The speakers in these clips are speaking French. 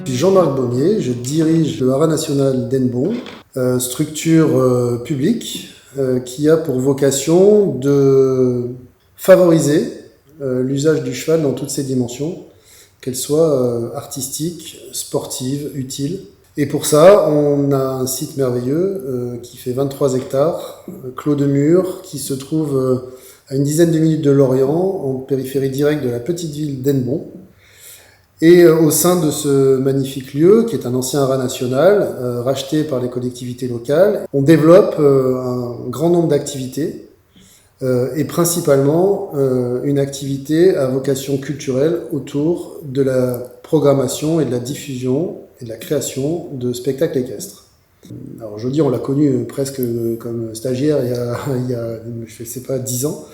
Je suis Jean-Marc Baumier, je dirige le Haras national d'Hennebont, structure publique qui a pour vocation de favoriser l'usage du cheval dans toutes ses dimensions, qu'elles soient artistiques, sportives, utiles. Et pour ça, on a un site merveilleux qui fait 23 hectares, clos de Mur, qui se trouve à une dizaine de minutes de Lorient, en périphérie directe de la petite ville d'Hennebont. Et au sein de ce magnifique lieu, qui est un ancien haras national, racheté par les collectivités locales, on développe un grand nombre d'activités, et principalement une activité à vocation culturelle autour de la programmation et de la diffusion et de la création de spectacles équestres. Alors Jody, on l'a connu presque comme stagiaire il y a je sais pas, 10 ans.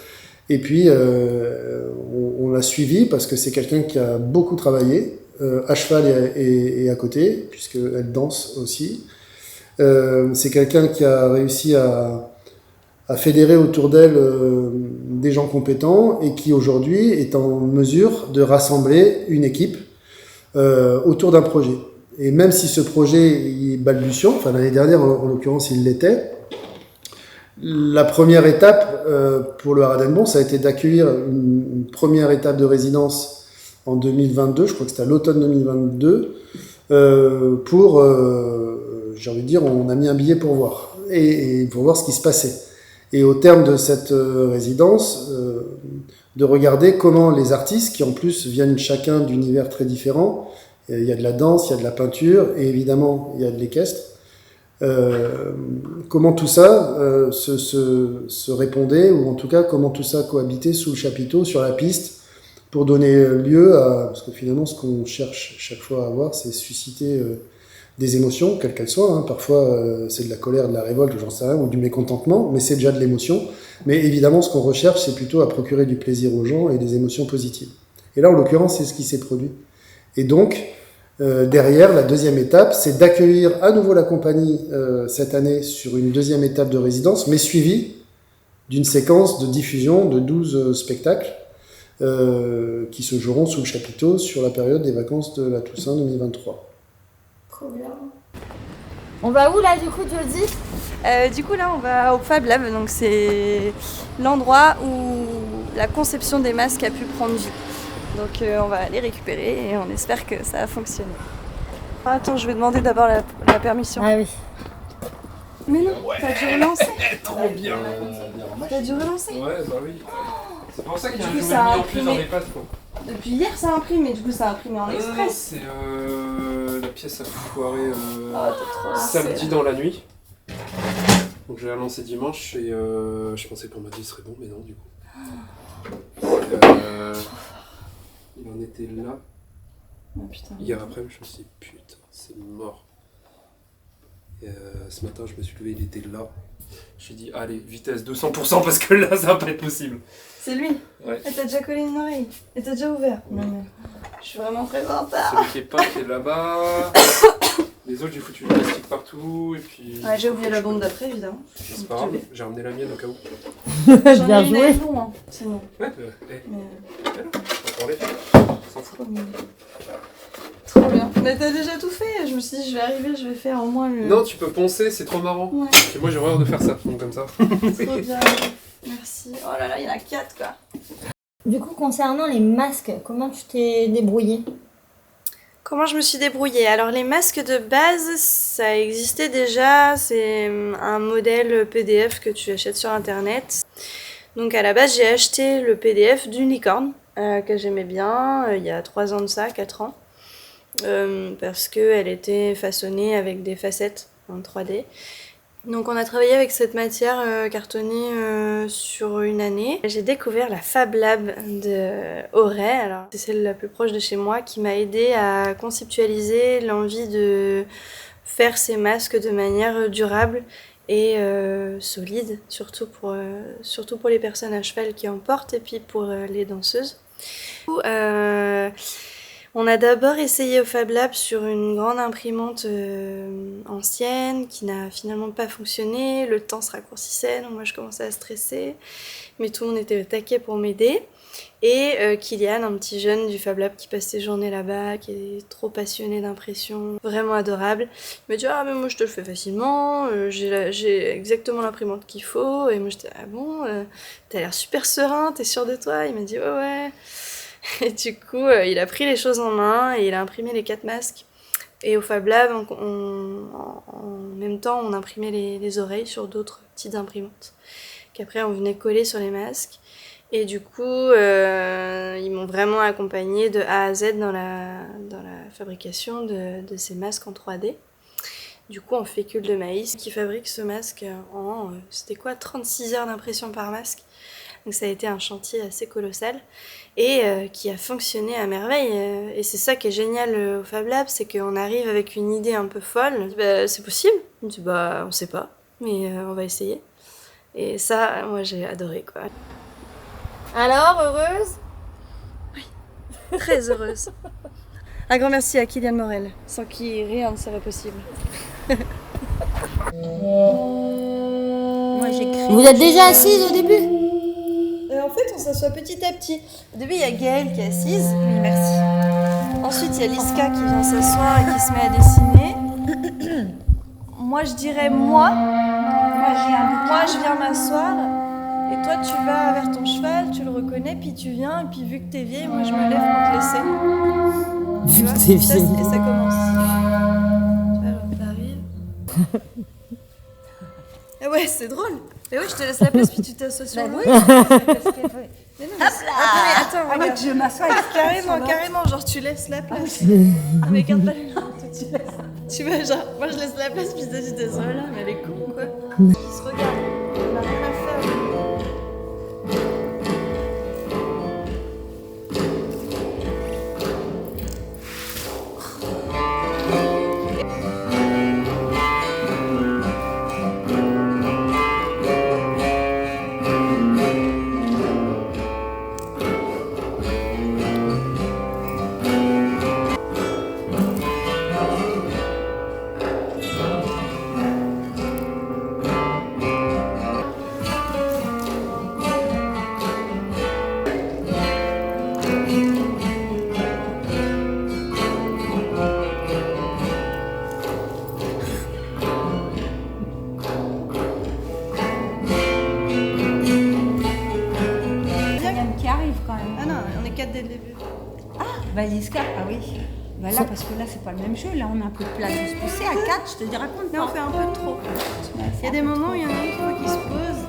Et puis, on l'a suivi parce que c'est quelqu'un qui a beaucoup travaillé, à cheval et à côté, puisqu'elle danse aussi. C'est quelqu'un qui a réussi à fédérer autour d'elle des gens compétents et qui aujourd'hui est en mesure de rassembler une équipe autour d'un projet. Et même si ce projet est balbutiant, enfin l'année dernière en l'occurrence il l'était, la première étape pour le Haras d'Hennebont, ça a été d'accueillir une première étape de résidence en 2022, je crois que c'était à l'automne 2022, pour, j'ai envie de dire, on a mis un billet pour voir, et pour voir ce qui se passait. Et au terme de cette résidence, de regarder comment les artistes, qui en plus viennent chacun d'univers très différents, il y a de la danse, il y a de la peinture, et évidemment il y a de l'équestre, comment tout ça se répondait, ou en tout cas comment tout ça cohabitait sous le chapiteau, sur la piste, pour donner lieu à... Parce que finalement, ce qu'on cherche chaque fois à avoir, c'est susciter des émotions, quelles qu'elles soient. Hein. Parfois, c'est de la colère, de la révolte, j'en sais rien, ou du mécontentement, mais c'est déjà de l'émotion. Mais évidemment, ce qu'on recherche, c'est plutôt à procurer du plaisir aux gens et des émotions positives. Et là, en l'occurrence, c'est ce qui s'est produit. Et donc, derrière, la deuxième étape, c'est d'accueillir à nouveau la compagnie cette année sur une deuxième étape de résidence, mais suivie d'une séquence de diffusion de 12 spectacles qui se joueront sous le chapiteau sur la période des vacances de la Toussaint 2023. Trop bien. On va où là du coup, Jody ? Du coup là on va au Fab Lab, donc c'est l'endroit où la conception des masques a pu prendre vie. Donc on va aller récupérer et on espère que ça va fonctionner. Attends, je vais demander d'abord la permission. Ah oui. Mais non, t'as dû relancer. Trop bien. T'as dû relancer. Ouais, bah oui. C'est pour ça qu'il y a un Du coup, jouet ça a mis en plus dans imprimé. les pattes. Quoi. Depuis hier ça imprime, mais du coup ça a imprimé en Non, express. c'est la pièce a foiré Ah, t'es trop samedi lancé. dans la nuit. Donc je l'ai relancé dimanche et je pensais qu'on m'a dit que ce serait bon, mais non du coup. Il en était là. Oh, putain. Hier après, je me suis dit putain, c'est mort. Et ce matin, je me suis levé, il était là. J'ai dit allez, vitesse 200% parce que là, ça va pas être possible. C'est lui. Ouais. Et t'as déjà collé une oreille. Et t'as déjà ouvert. Oui. Non mais je suis vraiment très en retard. Celui qui est pas, qui est là-bas. Les autres, j'ai foutu du plastique partout et puis. Ouais, j'ai oublié la bombe d'après évidemment. C'est pas grave, j'ai ramené la mienne au cas où. J'en Bien ai une joué. à bon, hein. C'est bon. Ouais, Mais on va s'en fout. trop mignon. Trop bien. Mais t'as déjà tout fait. Je me suis dit je vais arriver, je vais faire au moins le. Non, tu peux poncer, c'est trop marrant. Ouais. Et moi, j'ai horreur de faire ça, donc comme ça. Trop bien. Merci. Oh là là, il y en a 4 quoi. Du coup, concernant les masques, comment tu t'es débrouillée ? Comment je me suis débrouillée? Alors les masques de base, ça existait déjà, c'est un modèle PDF que tu achètes sur internet. Donc à la base j'ai acheté le PDF d'une licorne que j'aimais bien il y a 3 ans de ça, 4 ans. Parce qu'elle était façonnée avec des facettes en 3D. Donc on a travaillé avec cette matière cartonnée sur une année. J'ai découvert la Fab Lab de Auray, alors c'est celle la plus proche de chez moi, qui m'a aidée à conceptualiser l'envie de faire ces masques de manière durable et solide, surtout pour les personnes à cheval qui en portent et puis pour les danseuses. On a d'abord essayé au Fab Lab sur une grande imprimante ancienne qui n'a finalement pas fonctionné. Le temps se raccourcissait, donc moi je commençais à stresser, mais tout le monde était au taquet pour m'aider. Et Kylian, un petit jeune du Fab Lab qui passe ses journées là-bas, qui est trop passionné d'impression, vraiment adorable. Il m'a dit « Ah mais moi je te le fais facilement, j'ai exactement l'imprimante qu'il faut. » Et moi j'étais « Ah bon, t'as l'air super serein, t'es sûr de toi ?» Il m'a dit « Ouais ouais. » Et du coup, il a pris les choses en main et il a imprimé les 4 masques. Et au Fab Lab, en même temps, on imprimait les oreilles sur d'autres petites imprimantes. Qu'après, on venait coller sur les masques. Et du coup, ils m'ont vraiment accompagnée de A à Z dans la fabrication de ces masques en 3D. Du coup, en fécule de maïs, qui fabrique ce masque en, c'était quoi, 36 heures d'impression par masque. Donc ça a été un chantier assez colossal et qui a fonctionné à merveille. Et c'est ça qui est génial au Fab Lab, c'est qu'on arrive avec une idée un peu folle. On dit, bah, c'est possible. On dit, bah, on sait pas, mais on va essayer. Et ça, moi, j'ai adoré, quoi. Alors, heureuse? Très heureuse. Un grand merci à Kylian Morel, sans qui rien ne serait possible. Moi, j'écris. Vous êtes déjà assise au début? En fait, on s'assoit petit à petit. Au début, il y a Gaëlle qui est assise. Oui, merci. Ensuite, il y a Liska qui vient s'asseoir et qui se met à dessiner. Moi, je dirais moi, je viens m'asseoir. Et toi, tu vas vers ton cheval, tu le reconnais, puis tu viens. Et puis, vu que t'es vieille, moi, je me lève pour te laisser. Vu que t'es vieille. Et ça commence. Tu vois, alors, t'arrives. Ah ouais, c'est drôle. Mais oui, je te laisse la place, puis tu t'assois sur l'eau. Oui. Mais non, mais attends, Ah, regarde. je m'assois. Carrément, genre tu laisses la place. Non mais garde pas les jambes, toi tu laisses. Tu vois, genre, moi je laisse la place, puis toi tu t'assois là, mais elle est con quoi. Ils se regardent, on a rien à faire. Qui arrive quand même. Ah non, on est 4 dès le début. Bah, Liska, ah oui. Voilà, parce que là, c'est pas le même jeu. Là, on a un peu de place de se pousser. À 4, je te dis, raconte. Mais on fait un peu trop. Il y a des moments où il y en a une fois qui se pose.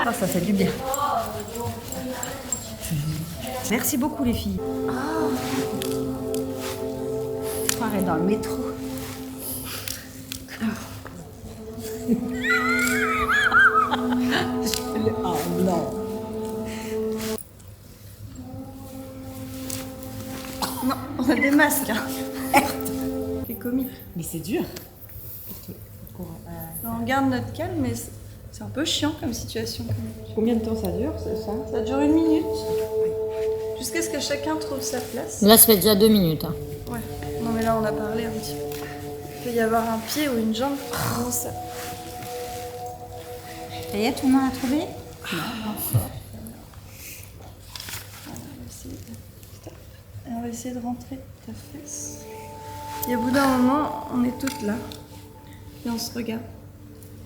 Ah, ça fait du bien. Merci beaucoup, les filles. Je croirais dans le métro. Oh non. Non, on a des masques. Hein. C'est comique. Mais c'est dur. On garde notre calme, mais c'est un peu chiant comme situation. Combien de temps ça dure, c'est ça? Ça dure 1 minute. Jusqu'à ce que chacun trouve sa place. Là, ça fait déjà 2 minutes. Hein. Ouais. Non mais là on a parlé un petit peu. Il peut y avoir un pied ou une jambe qui commence à... Ça y est, tout le monde a trouvé? On va essayer de rentrer ta fesse. Et au bout d'un moment, on est toutes là. Et on se regarde.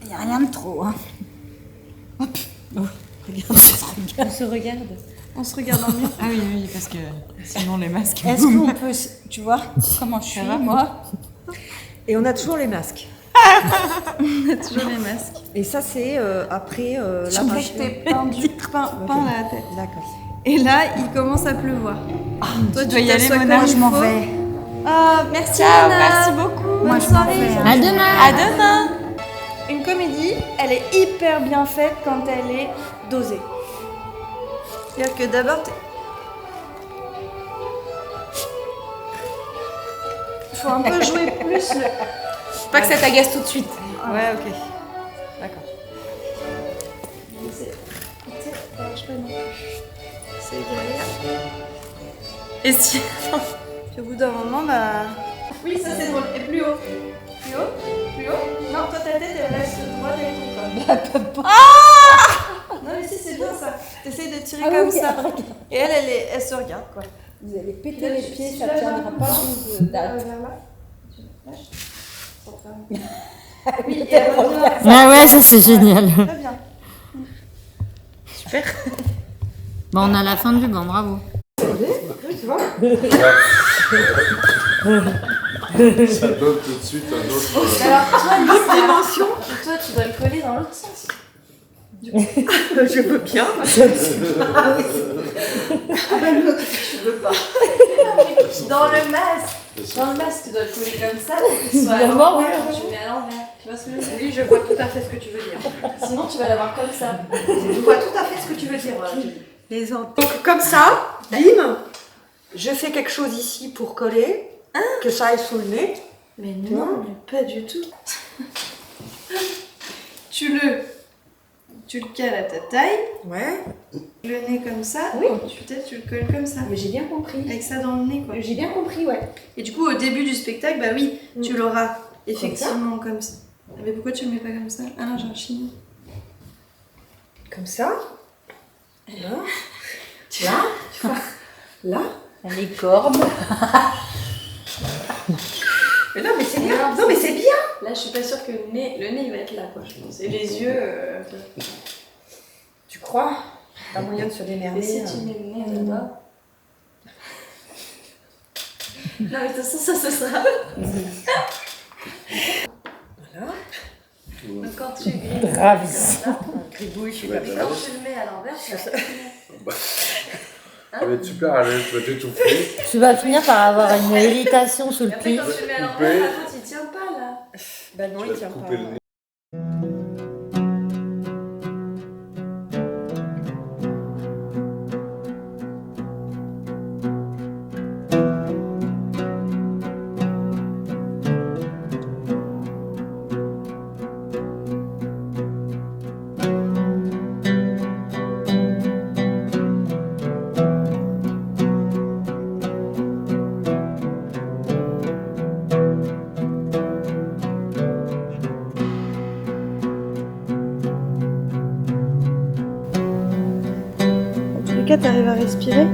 Il n'y a rien de trop, hein. Hop. Oh, regarde, On se regarde. On se regarde en mieux. Ah oui, oui, parce que sinon les masques. Est-ce boum. qu'on peut, tu vois, comment je suis, va moi? Et on a toujours les masques. On a toujours les masques. Et ça, c'est après la Je page. t'ai peint la tête. D'accord. Et là, il commence à pleuvoir. Toi, tu dois y aller, t'assois Mona, comme Je il m'en faut. vais. Ah, merci Ciao, Mona. merci beaucoup. Moi, Bonne je m'en soirée. vais. À demain! À demain. Une comédie, elle est hyper bien faite quand elle est dosée. C'est-à-dire que d'abord, il faut un peu jouer plus le... Pas que ça t'agace tout de suite. Ouais, ok. D'accord. Ça marche pas non plus. C'est derrière. Et si. Puis au bout d'un moment, bah... Oui, ça c'est drôle. Et plus haut. Plus haut. Plus haut. Non, toi ta tête elle reste droite avec ton corps. Non mais si c'est bien ça. T'essayes de tirer comme ça. Et elle se regarde quoi. Vous allez péter les pieds, ça ne tiendra pas de date. Vers là. Tu lâches. Pour faire. Oui, et elle revient. Ah ouais, ça c'est génial. Très bien. Bon, on a la fin du banc, bravo. Ça donne tout de suite un autre. Alors toi, l'autre dimension. Toi, tu dois le coller dans l'autre sens. Je veux bien. Dans le masque. Dans le masque, tu dois le coller comme ça pour qu'il soit à l'envers quand tu le mets à l'envers. Tu vois ce que je veux dire? Oui, je vois tout à fait ce que tu veux dire. Sinon, tu vas l'avoir comme ça. Je vois tout à fait ce que tu veux dire. Les antennes. Donc comme ça, bim, je fais quelque chose ici pour coller, que ça aille sous le nez. Mais non, mais pas du tout. Tu le cales à ta taille, Ouais. le nez comme ça, Oui. peut-être tu le colles comme ça. Mais j'ai bien compris. Avec ça dans le nez, quoi. J'ai bien compris, ouais. Et du coup, au début du spectacle, bah oui, tu l'auras effectivement comme ça. Mais pourquoi tu le mets pas comme ça? Ah non, j'ai un chignon. Comme ça. Là. Là. Là. Les cordes. Mais non, mais c'est bien. Non, mais c'est bien. Là, je suis pas sûre que le nez il va être là, quoi, je pense. Et les yeux. Tu crois? Pas moyen de se Mais démerder. si tu mets le nez là-bas. Non, mais de toute façon, ça sera. Voilà. Donc, quand tu grilles. Ravissant. Gribouille, je suis Mais comme quand tu le mets à l'envers, ça va. Ça va être super à l'aise, tu vas t'étouffer. Tu vas finir par avoir une irritation sous le Après, pied. quand tu le mets à l'envers, par contre, il tient pas là. Bah non, Tu il vas tient te pas. couper le nez. En tous les cas, t'arrives à respirer?